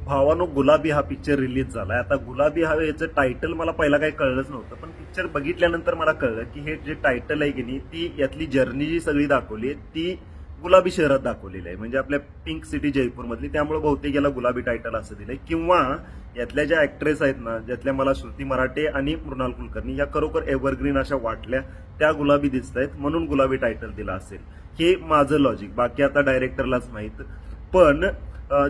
भावानो गुलाबी हा picture release झालाय. आता गुलाबी हा याचं टायटल मला पहिला काही कळलंच नव्हतं, पण पिक्चर बघितल्यानंतर मला कळलं की हे जे टायटल आहे की नाही, ती यातली जर्नी जी सगळी दाखवली आहे ती गुलाबी शहरात दाखवलेली आहे, म्हणजे आपल्या पिंक सिटी जयपूर मधली. त्यामुळे बहुतेक याला गुलाबी टायटल असं दिलंय. किंवा यातल्या ज्या ऍक्ट्रेस आहेत ना, ज्यातल्या मला श्रुती मराठे आणि मृणाल कुलकर्णी या खरोखर एव्हरग्रीन अशा वाटल्या, त्या गुलाबी दिसत आहेत म्हणून गुलाबी टायटल दिला असेल. हे माझं लॉजिक, बाकी आता डायरेक्टरलाच माहित. पण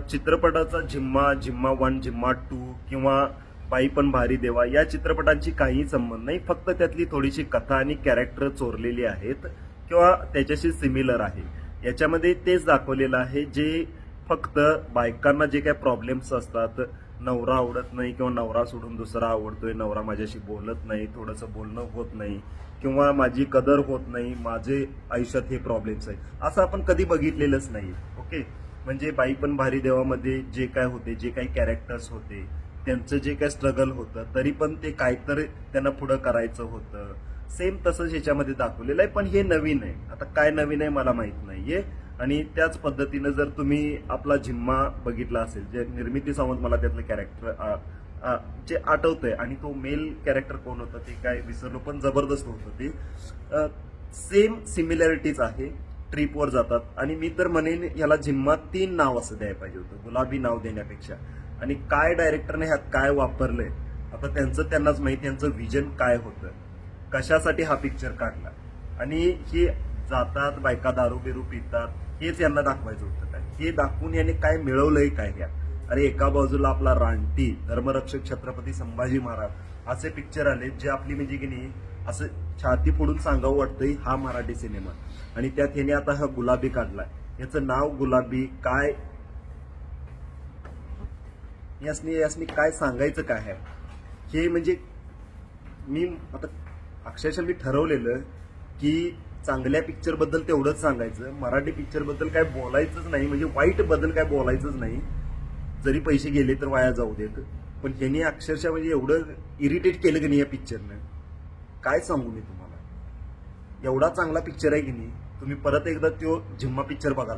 चित्रपटाचा झिम्मा, झिम्मा 1, झिम्मा 2 किंवा बाई पण भारी देवा या चित्रपटांची काही संबंध नाही. फक्त त्यातली थोडीशी कथा आणि कॅरेक्टर चोरलेली आहेत किंवा त्याच्याशी सिमिलर आहे. याच्यामध्ये तेच दाखवलेलं आहे जे फक्त बायकांना जे काही प्रॉब्लेम्स असतात, नवरा आवडत नाही किंवा नवरा सोडून दुसरा आवडतोय, नवरा माझ्याशी बोलत नाही, थोडंसं बोलणं होत नाही किंवा माझी कदर होत नाही, माझे आयुष्यात हे प्रॉब्लेम्स आहेत, असं आपण कधी बघितलेलंच नाही. ओके, म्हणजे बाई पण भारी देवामध्ये जे काय होते, जे काही कॅरेक्टर्स होते, त्यांचं जे काय स्ट्रगल होतं, तरी पण ते काहीतरी त्यांना पुढं करायचं होतं. सेम तसंच ह्याच्यामध्ये दाखवलेलं आहे, पण हे नवीन आहे. आता काय नवीन आहे मला माहित नाहीये. आणि त्याच पद्धतीनं जर तुम्ही आपला झिम्मा बघितला असेल, जे निर्मिती सावंत मला त्यातलं कॅरेक्टर जे आठवतंय, आणि तो मेल कॅरेक्टर कोण होतं ते काय विसरलो, पण जबरदस्त होतं ते. सेम सिमिलॅरिटीज आहे. ट्रिपवर जातात, आणि मी तर म्हणेन ह्याला झिम्मा 3 नाव असं द्यायला पाहिजे होतं, गुलाबी नाव देण्यापेक्षा. आणि काय डायरेक्टरने ह्यात काय वापरलंय, आता त्यांनाच माहिती, यांचं विजन काय होतं, कशासाठी हा पिक्चर काढला. आणि हे जातात, बायका दारू बिरू पितात, हेच यांना दाखवायचं होतं काय? हे दाखवून याने काय मिळवलंय काय ह्या? अरे एका बाजूला आपला रानटी, धर्मरक्षक छत्रपती संभाजी महाराज असे पिक्चर आले जे आपली म्हणजे की नाही असं छाती फोडून सांगावं वाटतंय हा मराठी सिनेमा. आणि त्यात ह्याने आता हा गुलाबी काढलाय. याचं नाव गुलाबी काय, यासनी काय सांगायचं काय आहे हे? म्हणजे मी आता अक्षरशः मी ठरवलेलं की चांगल्या पिक्चर बद्दल तेवढंच सांगायचं, मराठी पिक्चर बद्दल काय बोलायचंच नाही, म्हणजे वाईट बद्दल काय बोलायचंच नाही. जरी पैसे गेले तर वाया जाऊ देत. पण ह्याने अक्षरशः म्हणजे एवढं इरिटेट केलं की नाही या पिक्चरनं, काय सांगू मी तुम्हाला. एवढा चांगला पिक्चर आहे की नाही, तुम्ही परत एकदा तो झिम्मा पिक्चर बघा.